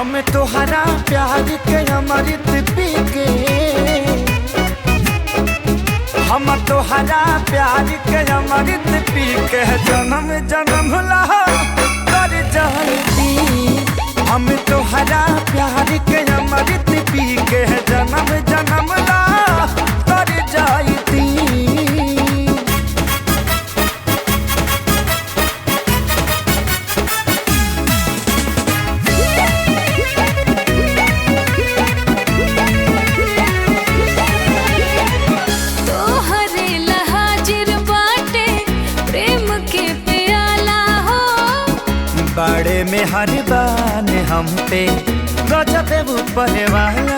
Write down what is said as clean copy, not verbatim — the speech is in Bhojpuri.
हम तोहरा प्यार के अमृत पी के, हम तोहरा प्यार के अमृत पी के जन्म जन्म ला कर जाती। हम तोहरा प्यार के अमृत पी के जन्म जन्म ला कर जाती। बड़े में हर बान हम पे गजब ऊपर वाला।